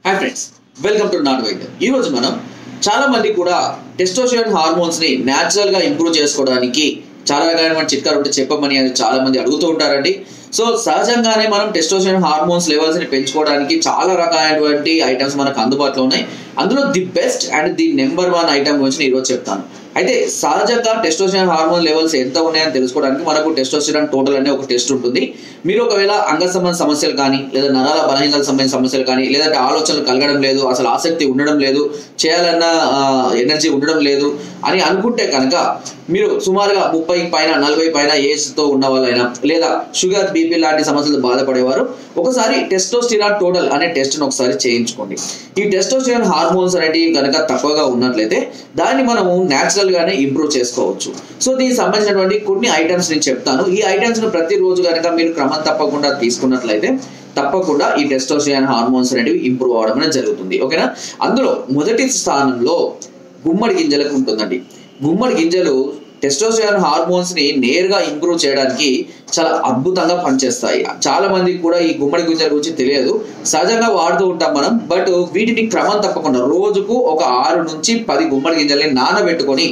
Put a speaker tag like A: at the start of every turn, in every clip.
A: Hi friends, welcome to not వైద్యం. ఈ రోజు మనం చాలా మంది కూడా టెస్టోస్టెరాన్ హార్మోన్స్ ని న్యాచురల్ గా ఇంప్రూవ్ చేసుకోవడానికి చాలా రకాలైన చిట్కాలు ఉంటే చెప్పమని అది చాలా మంది అడుగుతూ ఉంటారండి. సో సహజంగానే మనం టెస్టోస్టెరాన్ హార్మోన్స్ లెవెల్స్ ని పెంచుకోవడానికి చాలా రకాలైనటువంటి ఐటమ్స్ మనకు అందుబాటులో ఉన్నాయి. అందులో the best and the number 1 item గురించి నేను ఈరోజు చెప్తాను. అయితే సహజంగా టెస్టోస్టెరాన్ హార్మోన్ లెవెల్స్ ఎంత ఉన్నాయని తెలుసుకోవడానికి మనకు టెస్టోస్టెరాన్ టోటల్ అనే ఒక టెస్ట్ ఉంటుంది. మీరు ఒకవేళ అంగ సంబంధ సమస్యలు కానీ, లేదా నరాల బలహీనతలకు సంబంధించిన సమస్యలు కానీ, లేదంటే ఆలోచనలు కలగడం లేదు, అసలు ఆసక్తి ఉండడం లేదు, చేయాలన్న ఎనర్జీ ఉండడం లేదు అని అనుకుంటే కనుక మీరు సుమారుగా 30 పైన 40 పైన ఏజ్తో ఉన్న వాళ్ళైనా, లేదా షుగర్ బీపీ లాంటి సమస్యలు బాధపడేవారు ఒకసారి టెస్టోస్టెరాన్ టోటల్ అనే టెస్ట్ను ఒకసారి చేయించుకోండి. ఈ టెస్టోస్టెరాన్ హార్మోన్స్ అనేటివి కనుక తక్కువగా ఉన్నట్లయితే దాన్ని మనము న్యాచురల్ గానే ఇంప్రూవ్ చేసుకోవచ్చు. సో దీనికి సంబంధించినటువంటి కొన్ని ఐటమ్స్ నేను చెప్తాను. ఈ ఐటమ్స్ ను ప్రతిరోజు కనుక మీరు క్రమం తప్పకుండా తీసుకున్నట్లయితే తప్పకుండా ఈ టెస్టోస్టెరాన్ హార్మోన్స్ అనేవి ఇంప్రూవ్ అవడం అనేది జరుగుతుంది. ఓకేనా? అందులో మొదటి స్థానంలో గుమ్మడి గింజలకు ఉంటుందండి. గుమ్మడి గింజలు టెస్టోస్టెరాన్ హార్మోన్స్ ని నేరుగా ఇంప్రూవ్ చేయడానికి చాలా అద్భుతంగా పనిచేస్తాయి. చాలా మందికి కూడా ఈ గుమ్మడి గింజల గురించి తెలియదు. సహజంగా వాడుతూ ఉంటాం మనం, బట్ వీటిని క్రమం తప్పకుండా రోజుకు ఒక 6 నుంచి 10 గుమ్మడి గింజల్ని నానబెట్టుకొని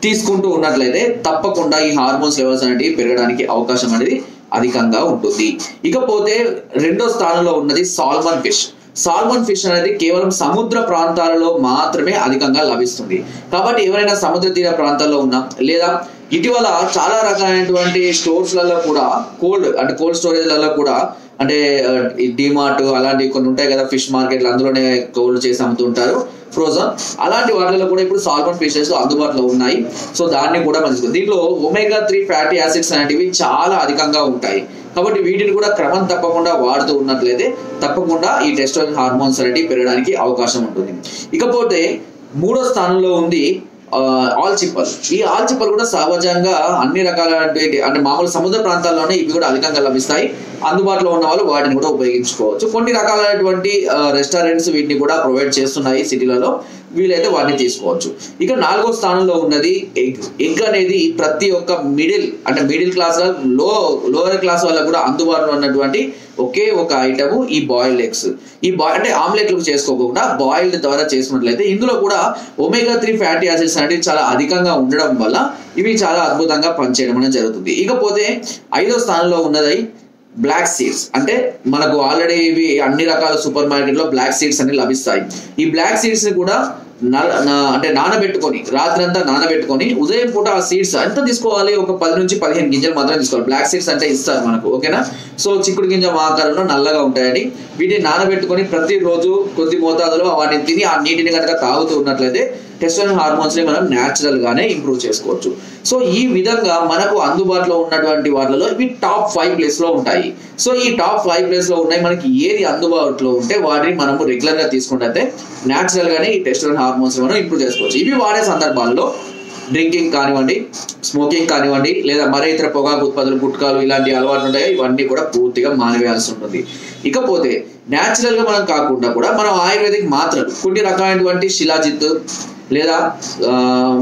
A: తీసుకుంటూ ఉన్నట్లయితే తప్పకుండా ఈ హార్మోన్స్ లెవెల్స్ అనేవి పెరగడానికి అవకాశం అనేది అధికంగా ఉంటుంది. ఇకపోతే రెండో స్థానంలో ఉన్నది సాల్మన్ ఫిష్. సాల్మన్ ఫిష్ అనేది కేవలం సముద్ర ప్రాంతాలలో మాత్రమే అధికంగా లభిస్తుంది. కాబట్టి ఎవరైనా సముద్ర తీర ప్రాంతాల్లో ఉన్నా, లేదా ఇటీవల చాలా రకాలైనటువంటి స్టోర్స్లలో కూడా కోల్డ్ స్టోరేజ్లలో కూడా అంటే డిమార్ట్ అలాంటివి కొన్ని ఉంటాయి కదా, ఫిష్ మార్కెట్లు, అందులోనే కోల్డ్ చేసి అమ్ముతుంటారు ఫ్రోజన్. అలాంటి వాటిలో కూడా ఇప్పుడు సాల్మన్ ఫిషెస్ అందుబాటులో ఉన్నాయి. సో దాన్ని కూడా మంచిది. దీంట్లో ఒమేగా-3 ఫ్యాటీ యాసిడ్స్ అనేటివి చాలా అధికంగా ఉంటాయి. కాబట్టి వీటిని కూడా క్రమం తప్పకుండా వాడుతూ ఉన్నట్లయితే తప్పకుండా ఈ టెస్టోస్టెరాన్ హార్మోన్స్ అనేవి పెరగడానికి అవకాశం ఉంటుంది. ఇకపోతే మూడో స్థానంలో ఉంది ఆల్చిప్పలు. ఈ ఆల్చిప్పలు కూడా సహజంగా అన్ని రకాలైనటువంటి అంటే మామూలు సముద్ర ప్రాంతాల్లోనే ఇవి కూడా అధికంగా లభిస్తాయి. అందుబాటులో ఉన్న వాళ్ళు వాటిని కూడా ఉపయోగించుకోవచ్చు. కొన్ని రకాలైనటువంటి రెస్టారెంట్స్ వీటిని కూడా ప్రొవైడ్ చేస్తున్నాయి సిటీలలో, వీలైతే వాటిని తీసుకోవచ్చు. ఇక 4వ స్థానంలో ఉన్నది ఎగ్. ఎగ్ అనేది ప్రతి ఒక్క మిడిల్ క్లాస్ లోవర్ క్లాస్ వాళ్ళకు కూడా అందుబాటులో ఉన్నటువంటి ఒకే ఒక ఐటమ్ ఈ బాయిల్డ్ ఎగ్స్. అంటే ఆమ్లెట్లు చేసుకోకుండా బాయిల్డ్ ద్వారా చేసుకున్నట్లయితే ఇందులో కూడా ఒమేగా-3 ఫ్యాటీ యాసిడ్స్ అనేవి చాలా అధికంగా ఉండడం వల్ల ఇవి చాలా అద్భుతంగా పనిచేయడం అనేది జరుగుతుంది. ఇకపోతే 5వ స్థానంలో ఉన్నది బ్లాక్ సీడ్స్. అంటే మనకు ఆల్రెడీ ఇవి అన్ని రకాల సూపర్ మార్కెట్లో బ్లాక్ సీడ్స్ అన్ని లభిస్తాయి. ఈ బ్లాక్ సీడ్స్ ని కూడా అంటే నానబెట్టుకొని రాత్రంతా నానబెట్టుకొని ఉదయం పూట ఆ సీడ్స్ ఎంత తీసుకోవాలి, ఒక 10 నుంచి 15 గింజలు మాత్రం తీసుకోవాలి. బ్లాక్ సీడ్స్ అంటే ఇస్తారు మనకు, ఓకేనా? సో చిక్కుడు గింజ ఆకారంలో నల్లగా ఉంటాయని వీటిని నానబెట్టుకొని ప్రతిరోజు కొద్ది మోతాదులో వాటిని తిని ఆ నీటిని కనుక తాగుతూ ఉన్నట్లయితే టెస్టోస్టెరాన్ హార్మోన్స్ ని మనం న్యాచురల్ గానే ఇంప్రూవ్ చేసుకోవచ్చు. సో ఈ విధంగా మనకు అందుబాటులో ఉన్నటువంటి వాటిలో ఇవి టాప్ 5 ప్లేస్ లో ఉంటాయి. సో ఈ టాప్ 5 ప్లేస్ లో ఉన్నాయి. మనకి ఏది అందుబాటులో ఉంటే వాటిని మనము రెగ్యులర్ గా తీసుకుంటే న్యాచురల్ గానే ఈ టెస్టోస్టెరాన్ హార్మోన్స్ మనం ఇంప్రూవ్ చేసుకోవచ్చు. ఇవి వాడే సందర్భాల్లో డ్రింకింగ్ కానివ్వండి, స్మోకింగ్ కానివ్వండి, లేదా మరే ఇతర పొగాకు ఉత్పత్తులు, గుట్కాలు ఇలాంటి అలవాటు ఉంటాయి, ఇవన్నీ కూడా పూర్తిగా మానివేయాల్సి ఉంటుంది. ఇకపోతే న్యాచురల్ గా మనం కాకుండా కూడా మనం ఆయుర్వేదిక్ మాత్రలు కొన్ని రకాలైనటువంటి శిలాజిత్, లేదా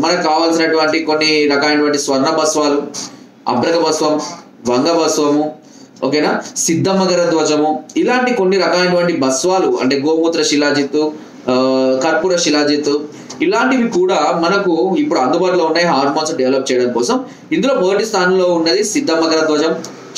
A: మనకు కావాల్సినటువంటి కొన్ని రకాలైనటువంటి స్వర్ణ భస్వాలు, అభ్రక భస్వం, వంగ భస్వము, ఓకేనా, సిద్ధమగర ధ్వజము, ఇలాంటి కొన్ని రకాలైనటువంటి భస్వాలు అంటే గోమూత్ర శిలాజిత్తు, కర్పూర శిలాజిత్తు, ఇలాంటివి కూడా మనకు ఇప్పుడు అందుబాటులో ఉన్నాయి హార్మోన్స్ డెవలప్ చేయడం కోసం. ఇందులో మొదటి స్థానంలో ఉన్నది సిద్ధమగర ధ్వజం,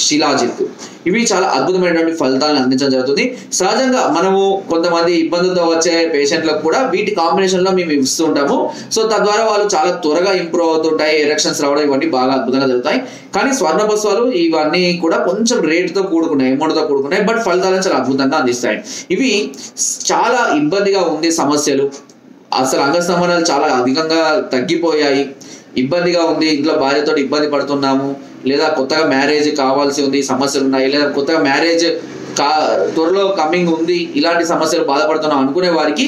A: శిలాజిత్తు. ఇవి చాలా అద్భుతమైనటువంటి ఫలితాలను అందించడం జరుగుతుంది. సహజంగా మనము కొంతమంది ఇబ్బందులతో వచ్చే పేషెంట్లకు కూడా వీటి కాంబినేషన్ లో మేము ఇస్తూ ఉంటాము. సో తద్వారా వాళ్ళు చాలా త్వరగా ఇంప్రూవ్ అవుతుంటాయి, ఎరెక్షన్స్ రావడం ఇవన్నీ బాగా అద్భుతంగా జరుగుతాయి. కానీ స్వర్ణ భస్వాలు ఇవన్నీ కూడా కొంచెం రేటుతో కూడుకున్నాయి, అమౌంట్తో కూడుకున్నాయి, బట్ ఫలితాలను చాలా అద్భుతంగా అందిస్తాయి. ఇవి చాలా ఇబ్బందిగా ఉంది సమస్యలు, అసలు అంగ సంబంధాలు చాలా అధికంగా తగ్గిపోయాయి, ఇబ్బందిగా ఉంది, ఇంట్లో భార్యతో ఇబ్బంది పడుతున్నాము, లేదా కొత్తగా మ్యారేజ్ కావాల్సి ఉంది, సమస్యలు ఉన్నాయి, లేదా కొత్తగా మ్యారేజ్ త్వరలో కమింగ్ ఉంది, ఇలాంటి సమస్యలు బాధపడుతున్నాం అనుకునే వారికి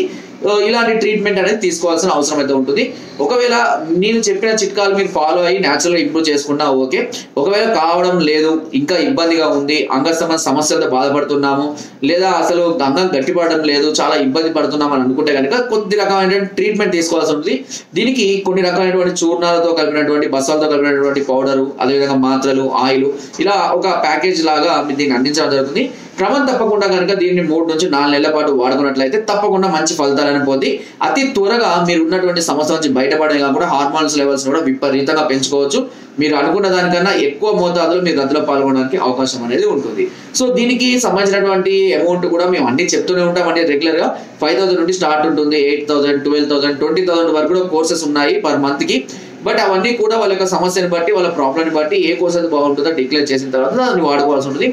A: ఇలాంటి ట్రీట్మెంట్ అనేది తీసుకోవాల్సిన అవసరం అయితే ఉంటుంది. ఒకవేళ నేను చెప్పిన చిట్కాలు మీరు ఫాలో అయ్యి న్యాచురల్గా ఇంప్రూవ్ చేసుకున్నా ఓకే. ఒకవేళ కావడం లేదు, ఇంకా ఇబ్బందిగా ఉంది, అంగ సమస్యలతో బాధపడుతున్నాము, లేదా అసలు అంగం గట్టిపడడం లేదు, చాలా ఇబ్బంది పడుతున్నాం అని అనుకుంటే కనుక కొద్ది రకమైన ట్రీట్మెంట్ తీసుకోవాల్సి ఉంటుంది. దీనికి కొన్ని రకమైనటువంటి చూర్ణాలతో కలిపినటువంటి బస్సాలతో కలిపినటువంటి పౌడరు, అదేవిధంగా మాత్రలు, ఆయిల్, ఇలా ఒక ప్యాకేజ్ లాగా దీన్ని అందించడం జరుగుతుంది. క్రమం తప్పకుండా కనుక దీన్ని 3 నుంచి 4 నెలల పాటు వాడుకున్నట్లయితే తప్పకుండా మంచి ఫలితాలను పొంది అతి త్వరగా మీరు ఉన్నటువంటి సమస్య నుంచి బయటపడే కాకుండా హార్మోన్స్ లెవెల్స్ కూడా విపరీతంగా పెంచుకోవచ్చు. మీరు అనుకున్న దానికన్నా ఎక్కువ మోతాదులో మీరు గదిలో పాల్గొనడానికి అవకాశం అనేది ఉంటుంది. సో దీనికి సంబంధించినటువంటి అమౌంట్ కూడా మేము అన్ని చెప్తూనే ఉంటాం. అంటే రెగ్యులర్ గా 5,000 నుండి స్టార్ట్ ఉంటుంది, 8,000, 12,000, 20,000 వరకు కూడా కోర్సెస్ ఉన్నాయి పర్ మంత్ కి. బట్ అవన్నీ కూడా వాళ్ళ యొక్క సమస్యను బట్టి, వాళ్ళ ప్రాబ్లమ్ని బట్టి ఏ కోర్స్ అయితే బాగుంటుందో డిక్లేర్ చేసిన తర్వాత దాన్ని వాడుకోవాల్సి ఉంటుంది.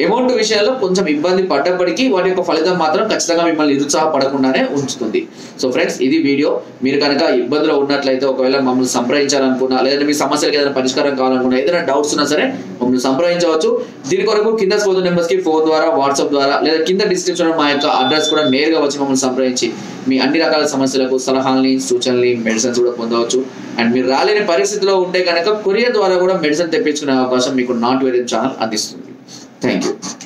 A: అమౌంట్ విషయంలో కొంచెం ఇబ్బంది పడ్డప్పటికీ వాటి యొక్క ఫలితం మాత్రం ఖచ్చితంగా మిమ్మల్ని నిరుత్సాహపడకుండానే ఉంచుతుంది. సో ఫ్రెండ్స్, ఇది వీడియో. మీరు కనుక ఇబ్బందులు ఉన్నట్లయితే ఒకవేళ మమ్మల్ని సంప్రదించాలనుకున్నా, లేదంటే మీ సమస్యలకు ఏదైనా పరిష్కారం కావాలనుకున్నా, ఏదైనా డౌట్స్ ఉన్నా సరే మమ్మల్ని సంప్రదించవచ్చు. దీని కొరకు కింద స్క్రోల్ నెంబర్స్ కి ఫోన్ ద్వారా, వాట్సాప్ ద్వారా, లేదా కింద డిస్క్రిప్షన్ మా యొక్క అడ్రస్ కూడా నేరుగా వచ్చి మమ్మల్ని సంప్రదించి మీ అన్ని రకాల సమస్యలకు సలహాలని, సూచనలు, మెడిసిన్స్ కూడా పొందవచ్చు. అండ్ మీరు రాలేని పరిస్థితిలో ఉంటే కనుక కొరియర్ ద్వారా కూడా మెడిసిన్ తెప్పించుకునే అవకాశం మీకు నాట్ వేరియన్ ఛానల్ అందిస్తుంది. Thank you.